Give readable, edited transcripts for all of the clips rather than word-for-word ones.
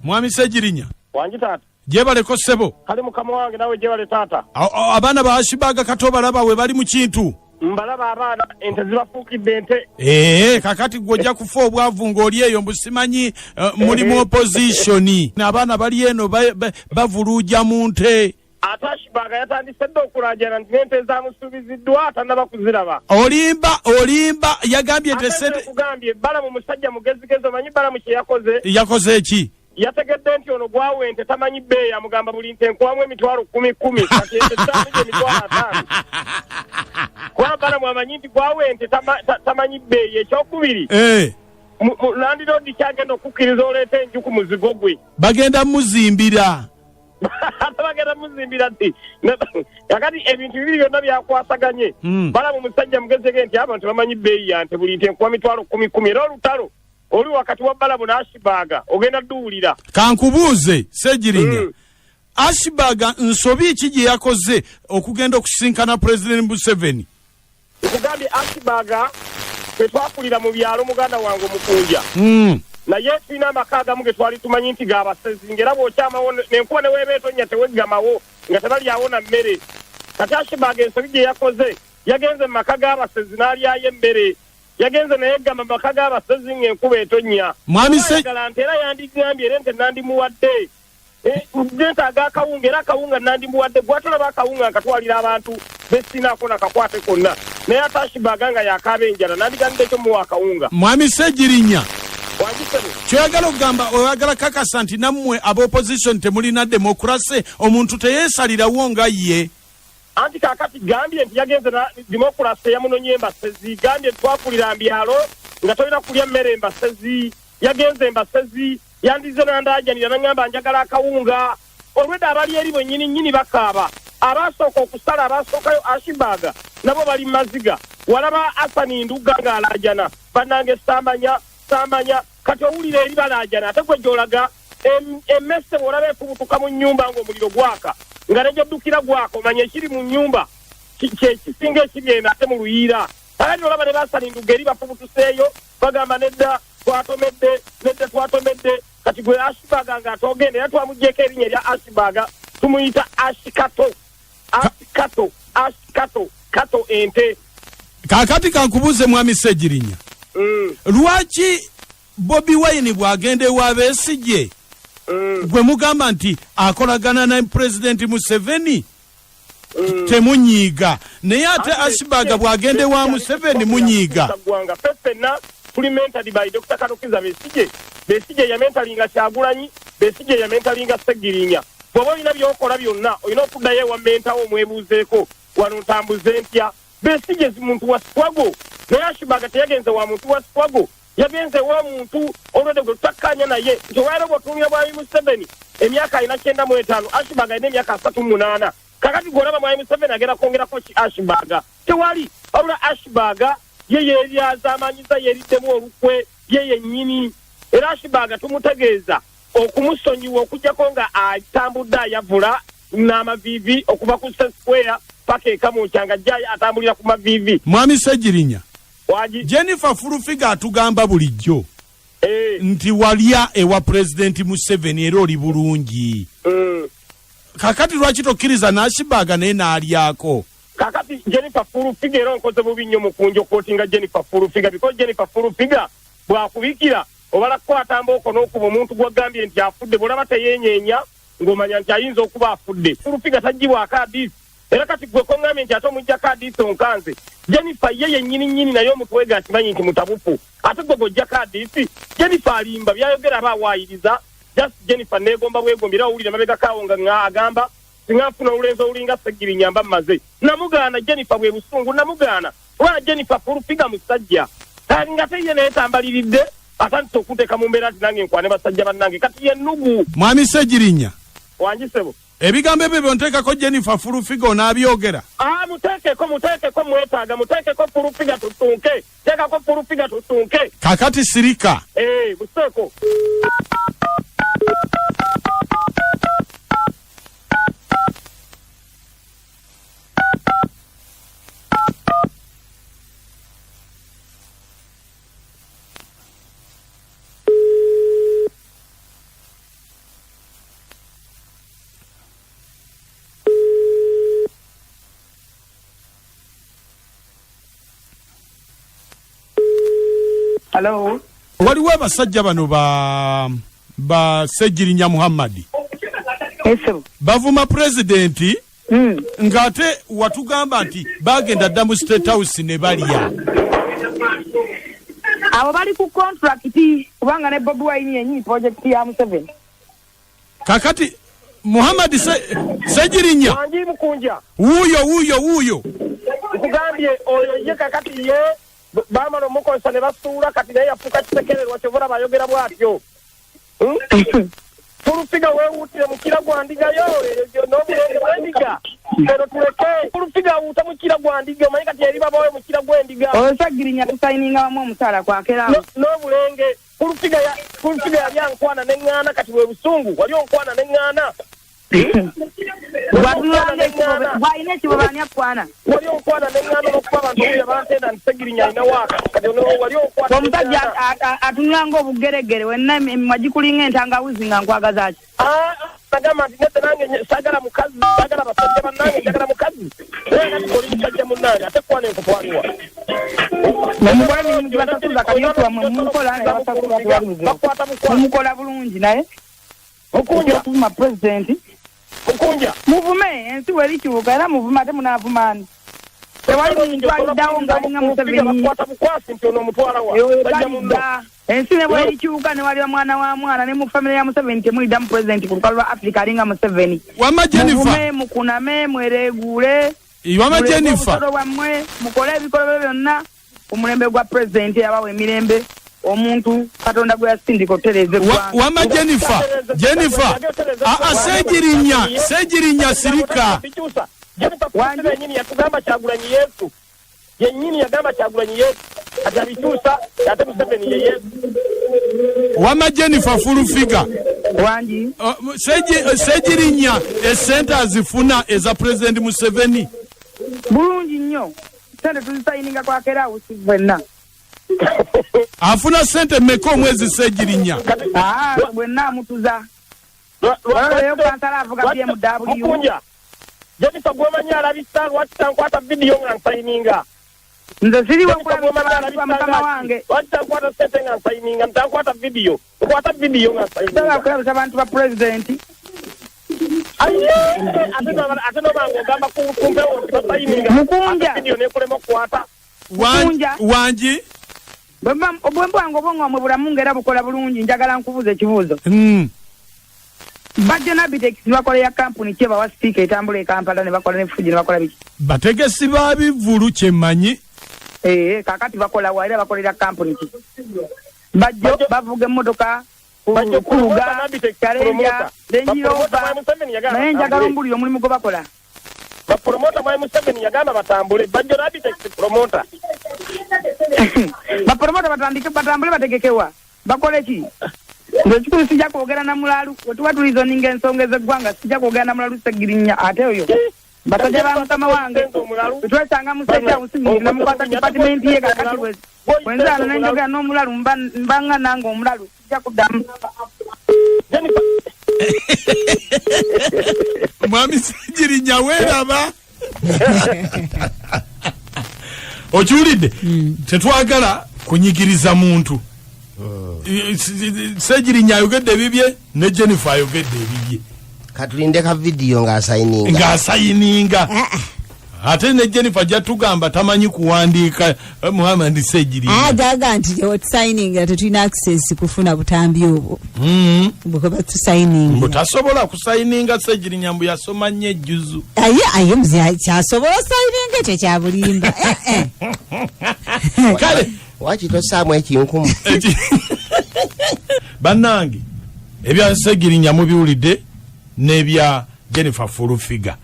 Mwami Sejirinya. Wanji tata. Jebaleko ssebo. Kali mukama wange nawe jebale tata. Abaana ba Ashibaga katobalaba we bali mu kintu. Mbalaba abaana ente zibafuukidde ente. Kakati gojja kufa obwavu ng'oli eyo mbusimanyi mulimu opposition. Abaana bali eno bavuluuja mu nte. Ate Ashibaga yatandise dda okulajana nti n'ente zaamusuubiziddwa atannaba kuziraba. Olimba yagambye tesede. Kugambye Balamu musajja mugezigezi omanyi Balamu kye yakoze. Yakoze eki? Yategedde nti ono gwawe ente tamanyi bbeeyi amugamba buli nte nkwamu emitwalo 10,000 kati ente zitandike emitwalo 5. Kwa Balamu amanyi nti gwawe ente tamanyi bbeeyi ekyokubiri. Land Road kyagenda okukkiriza oleeta enju ku muzigo gwe. Bagenda muzimbira. Bagenda muzimbira nti yakati ebintu bibiri byonna byakwasaganye. Balamu musajja mugezege nti abantu bamanyi bbeeyi ya nte buli nte nkwamu emitwalo 10,000 era olutalo oli wakati wa Balamu na Ashibaga ogenda duwulira. Kankubuuze Sejirinya. Ashibaga nsobi ki gye yakoze okugenda okusinkana President Museveni? Okugambye Ashibaga twetwakulira mu byalo muganda wange omukunja. Naye tulina amaka agamu ge twali tumanyi nti g'abasezi ngera bw'okyamawo n'enkuba ne weebeetonnya teweggamawo nga tebalyawo na mmere. Kati Ashibaga ensobi gye yakoze yagenze mu maka g'abasezi n'alyayo emmere. Yagenze naye gamba maka g'abasezi ng'enkuba etonnya. Mwami se nte era yandigambye era nte nandimuwadde. Nte ag'akawunga era akawunga nandimuwadde gwatolaba akawunga nkatwalira abantu besinaako nakakwate konna. Naye ate Ashibaga nga yakaaba enjala nandigambye ekyo muwa akawunga. Mwami Sejirinya. Wanjisebo. Kyoyagala okugamba oyagala kakasa nti nammwe ab'opposition temulina demokrasi omuntu teyeesalirawo nga ye. Anti kakati gambye nti yagenze na demokrasi yamunonye embasezi gambye twakulira mbyalo nga tolina kulya mmere embasezi yagenze embasezi yandize nandajanira nangamba njagala akawunga olwedda abali eri bwennyini bakaaba abasooka okusala abasookayo Ashibaga nabo bali maziga walaba Asani Nduga ng'alajana bannange samanya kati owulira eri balajana ate gwe gy'olaga emmese bw'olaba ekubutuka mu nnyumba ng'omuliro gwaka nga nejoddukira gwako manya ekiri mu nnyumba kisinga ekigenda ate mu luyiira ate olaba ne Asani Nduga eri bafubutuseeyo bagamba nedda twatomedde kati gwe Ashibaga ng'atogenda era twamuggyeko erinnya erya Ashibaga tumuyita Ashikato ente. Kakati kankubuuze Mwami Sejirinya. Lwaki Bobi Wine bw'agenda ewa Besigye gwe mugamba nti akolagana na President Museveni temunyiiga naye ate Ashibaga bw'agenda ewa Museveni munyiiga? Feffenna tuli mentaled by Dr. Karukiza Besigye ya mentalinga Kyagulanyi, Besigye ya mentalinga Segirinya. Bw'oba olina by'okola byonna olina okuddayo ewa mentawo omwebuuzeeko wano ntambuze ntya. Besigye muntu wa struggle naye Ashibaga teyagenze wa muntu wa struggle yagenze wa muntu olwedde gwe tutakkanya naye nti olwaleero bw'otuumya Mwami Museveni emyaka 95 Ashibaga alina emyaka 38 kakati gw'olaba Mwami Museveni agenda kwongerako ki Ashibaga tewali wabula Ashibaga ye yeeryazaamaanyiza yeeriddemu olukwe ye yennyini era Ashibaga tumutegeeza okumusonyiwa okugyako nga atambudde ayavula n'amaviivi okuva ku Square paka ekamukyanga jjaya atambulira ku maviivi. Mwami Sejirinya. Waji Jennifer Furufiga atugamba bulijjo nti walya ewa President Museveni era oli bulungi. Kakati lwaki tokkiriza n'Ashibaga naye n'alyako? Kakati Jennifer Furufiga era nkoze bubi nnyo mu kunjo kootinga Jennifer Furufiga because Jennifer Furufiga bw'akubikira obala kukwata mboko n'okuba omuntu gwagambye nti afudde bw'olaba teyeenyeenya ng'omanya nti ayinza okuba afudde. Furufiga taggyibwako adiisi era kati gwe kongambye nti ate omuggyako adiisi onkanze. Jennifer ye yennyini naye omutwega akimanyi nti mutabufu ate gwe gojjako adiisi. Jennifer alimba byayogera aba awaayiriza just Jennifer neegomba bwegombera owulira mabegakaawo nga agamba singanfuna olulenzi olulinga Segirinya mba mmaze. Namugaana Jennifer bwe busungu namugaana olwala Jennifer Furufiga musajja nga te ye naye tambaliridde atandise okuteeka mu mbeera nti nange nkwane basajja bannange kati ye nnugu. Mwami Sejirinya. Wanjisebo. Ebigambo ebyo byonteekako Jennifer Furufiga onaabyogera? Muteekeko mwetaaga muteekeko Furufiga tutunke teekako Furufiga tutunke. Kakati sirika. Buseeko. Hello. Waliwo abasajja bano ba Ssegirinya Muhammad. Eso. Bavuma presidenti ngate watugamba nti bagenda dda mu State House ne balya. Abo bali ku contract kubanga ne Bobi Wine yenyi project ya Museveni. Kakati Muhammad Ssegirinya. Wanji Mukunja. Wuyo. Kugambye oyo ye kakati ye bamalo mukonsa ne basuula kati naye yafuuka kisekererwa kyovula bayogera bwatyo. Tulufiga weewuutire mu kira gwa ndiga yo n'obulenge bw'endiga. Ero tuleke tulufiga wuuta mu kira gwa ndiga omanyi kati eri babawe mu kira gw'endiga. Oyo Ssegirinya tusayininga wamu omusaala kwakera. N'obulenge tulufiga yali ankwana n'eŋŋaana kati bwe busungu wali onkwana n'eŋŋaana. Bw'alina ekibobanya kwana. Wali onkwana n'eŋŋaana n'okuba abantu oyo bantenda nti Ssegirinya alina waaka kati wali onkwana. Omusajja atunulanga obugeregere wenna emimwa gikulinga entangawuzi nga nkwagaza ki. Nagamba nti nete nange saagala mukazi saagala basajja bannange njagala mukazi naye nga tikoli musajja munnange ate kwana enkutwaliwa. Mumukola mirimu gibasasuza kaliyotwa mumukola nebasasula mumukola bulungi naye Mukunja okuvuma pulezidenti Mukunja muvume ensi werikyuka era muvuma ate munavumani tewali muntu aliddawo ngaalinga Museveni bakwata bukwasi nti ono omutwala wa bajja munno ensi ne bwerikyuka ne waliba mwana wa mwana ne mu famire ya Museveni temuliddamu pulezidenti ku lukalu lwa Africa alinga Museveni. Wama Jennifer muvume mukuname mwereguule Wama Jennifer wammwe mukole ebikolwa byonna omulembe gwa pulezidenti yabawa emirembe omuntu Katonda gwe yasindika otereze kwa Wama Jennifer Ssegirinya sirika Jennifer yenyini yatugamba Kyagulanyi Yesu yenyini yagamba Kyagulanyi Yesu ati abikyusa ate Museveni ye Yesu. Wama Jennifer fulufiga wangi Ssegirinya esente azifuna eza President Museveni bulungi nnyo sente tuzisayininga kwakera usivena afuna sente mmeka omwezi Ssegirinya bwenna amutuza waleyo kansala avuga BMW Mukunja Jennifer gwomanyi alabisa lwaki tankwata vidiyo nga nsayininga nze siriwo kulabisa mukama wange lwaki tankwata sente nga nsayininga ntankwata vidiyo nkwata vidiyo nga nsayininga kulabisa abantu ba pulezidenti ate nobanga ogamba kumpewo nti tosayininga Mukunja vidiyo nekulema okukwata wangi obwembwange obwongomwe bulamu ng'era bukola bulungi njagala nkubuuza ekibuuzo bajja Nabitex bakola ya kampuni kye bawa sipiika etambula e Kampala ne bakola ne Fuji ne bakola biki bategesi ba bivulu kyemmanyi kakati bakola wa era bakolera kampuni ki bajjo bavuga emmotoka kuruga Kalenja Lenjirova naye njagala ombulira omulimu gwe bakola bapromota mwa Museveni yagamba batambule bajjo Nabitex promota bapromota batambule bategekewa bakole ki nze kikulu sijja kwogera na mulalu wetuba tulizoninga ensonga ez'eggwanga sijja kwogera na mulalu Ssegirinya ate oyo basajja ba mukama wange twesanga musajja usingi namukwata dipatimenti ye kakati wenzaano nenjogera n'omulalu mbanga nange omulalu sijja kuddamu mwami Ssegirinya weeraba okiwulidde tetwagala kunyigiriza muntu Ssegirinya ayogedde ebibye ne Jennifer ayogedde ebibye katulinde ka video ng'asayininga ate ne Jennifer jatugamba tamanyi kuwandiika Muhammad Ssegirinya jaga nti otusayininga tetulina access kufuna butambi obwo bwe tusayininga mbu tasobola kusayininga Ssegirinya mbu yasoma nnyo ejjuzu aye muzi kyasobola sayininga tekyabulimba kale wakitosaamu ekinkumu bannange ebya Ssegirinya mubiwulidde n'ebya Jennifer Fulufiga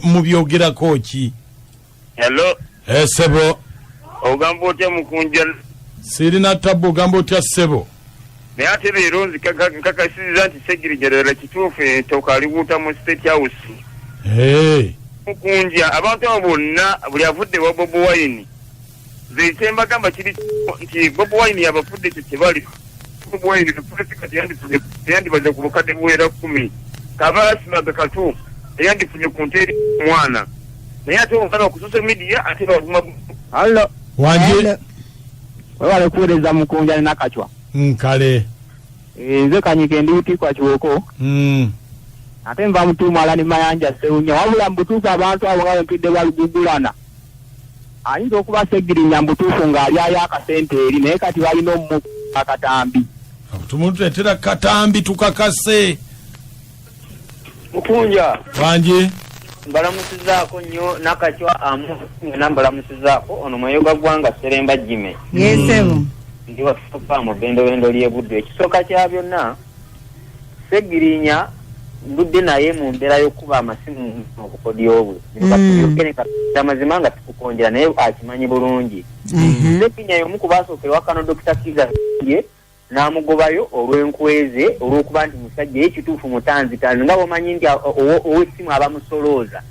mubyogerako ki? Hello sebo ogamba otya Mukunja sirina tabbu ogamba otya ssebo naye ate leero nkakasizza nti Ssegirinya ddala kituufu entooka aliwuuta mu State House Mukunja abantu abo bonna buli avudde wa Bobi Wine nze kyembagamba kiri nti Bobi Wine yabafudde ekyo kyebali Bobi Wine teyandibaze ku bukadde buwera 10 kabasimaga katu eyandifunye ku nteeri omwana naye ate omwana ku social media ate bavuma wange wale kueleza Mukunja na Kachwa Kale nze Kanyike ndi kwa Kiwoko ate nva mutuma alani Mayanja Seunya wabula mbutuufu abantu abo nga bempidde balugugulana ayinza okuba Segirinya mbutuufu ng'ali akasente eri naye kati balina omu akatambi tumutuletera katambi tukakase Mukunja wanje mbalamusizaako nnyo Nakachwa ngena mbalamusizaako ono Mayoga Gwanga Seremba Jime yesebo ndi watupa mu bendo lyebudde ekisooka kya byonna Segirinya ndudde naye mu mbeera y'okuba amasimu okukodya obwe amazima nga tukukonjera naye akimanyi bulungi Segirinya y'omu ku basookera wakano Dr. Kiza ye n'amugobayo olw'enkweze olw'okuba nti musajja ekituufu mutanzitanzi nga bwomanyi nti ow'essimu abamusolooza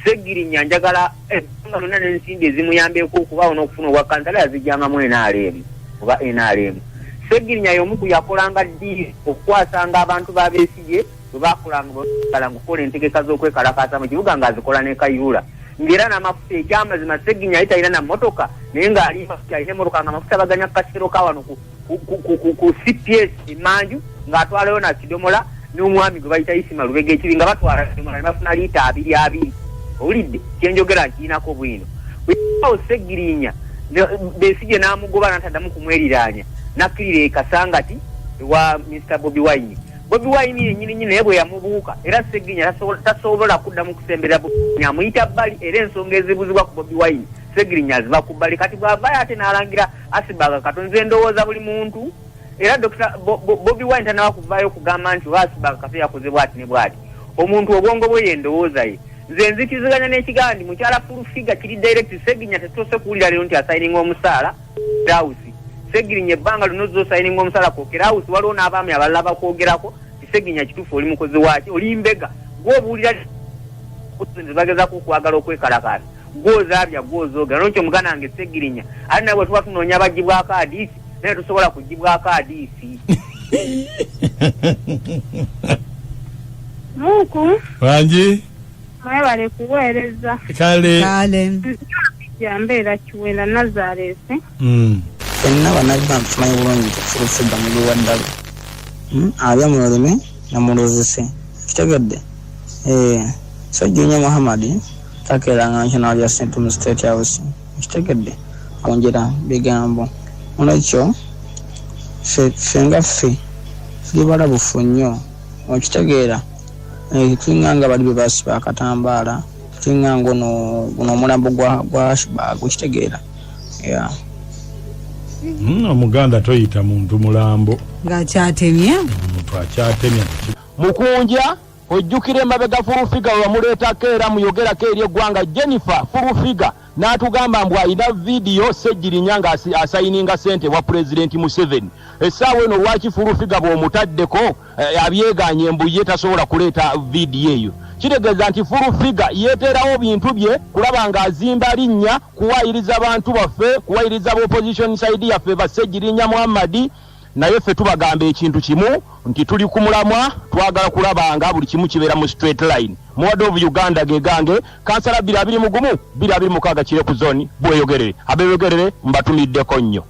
Segirinya njagala ebbanga lonna n'ensimbi ezimuyambyeko okubaawo n'okufuna obwakkansala yazijjangamu NRM oba NRM Segirinya y'omu ku yakolanga ddiiri okukwasanga abantu ba Besigye bwe baakolanga okukola entegeka z'okwekalakaasa mu kibuga ng'azikola ne Kayihura ng'era n'amafuta ekyamazima Segirinya yali talina na mmotoka naye ng'ali alina emmotoka ng'amafuta baganya ku kasero ka wano ku CPS Emanju ng'atwalayo na kidomola n'omwami gwe bayita Isima Lubega ekibi nga batwala kidomola ne bafuna liita 2 owulidde kyenjogera nkiinako bwino bweawo Segirinya Besigye n'amugoba n'ataddamu kumweriraanya nakkirira ekasangati wa Mr. Bobi Wine yennyini naye bwe yamubuuka era Segirinya tasobola kuddamu kusemberera amuyita bbali era ensonga ezibuzibwa ku Bobi Wine Segirinya aziba ku bbali kati bw'avaayo ate n'alangira Asibaga katonze ndowooza buli muntu era Dr. Bobi Wine tanawa kuvaayo kugamba nti Asibaga kafe yakoze bw'ati ne bw'ati omuntu obwongo bwe yendowooza ye nze nzikiziganya n'ekigambo nti mukyala Furufiga kiri direct Segirinya tetuse kuwulira leero nti asayininga omusaala Dawusi Segirinya ebbanga luno z'osayininga omusaala kwokera Dawusi waliwo n'abaami abalala bakwogerako Segirinya kituufu oli mukozi waaki oli mbega gw'obuulira nze bagezaako okwagala okwekalakaasa gw'ozaabya gw'ozoogera n'okyo omugana wange Segirinya ate nawe tuba tunoonya bagibwako adiisi naye tusobola kugibwako adiisi Muku wanji mwebale kuweereza kale jambeera Kiwera Nazareth fenna banabba ntumanyi bulungi Furufiga muli wa ddalo abya muloleme namulozese kitegedde Sajjunya Muhammad takeranga national ya Central State House kitegedde onjera bigambo onakyo fenga libala bufu nnyo okitegeera twinganga bali bebasiba akatambaala twinganga guno omulambo gwa Asibaga okitegeera omuganda toyita muntu mulambo ng'akyatemye omuntu akyatemya Mukunja ojjukira emabega Furufiga wamuleetako era muyogerako eri eggwanga Jennifer Furufiga n'atugamba mbu alina vidiyo Segirinya nga asayininga ssente wa Pulezidenti Museveni essaawa eno lwaki Furufiga bw'omutaddeko abyegaanye mbu ye tasobola kuleeta vidiyo eyo kitegeeza nti Furufiga yeeterawo bintu bye kulaba ng'azimba linnya kuwaayiriza bantu baffe kuwaayiriza opposition side yaffe ba Segirinya Muhammad naye ffe tubagamba ekintu kimu nti tuli ku mulamwa twagala kulaba nga buli kimu kibeera mu straight line muwadde of Uganda gegange kansala 221 226 kire ku zoni bweyogerere abeyogerere mbatumiddeko nnyo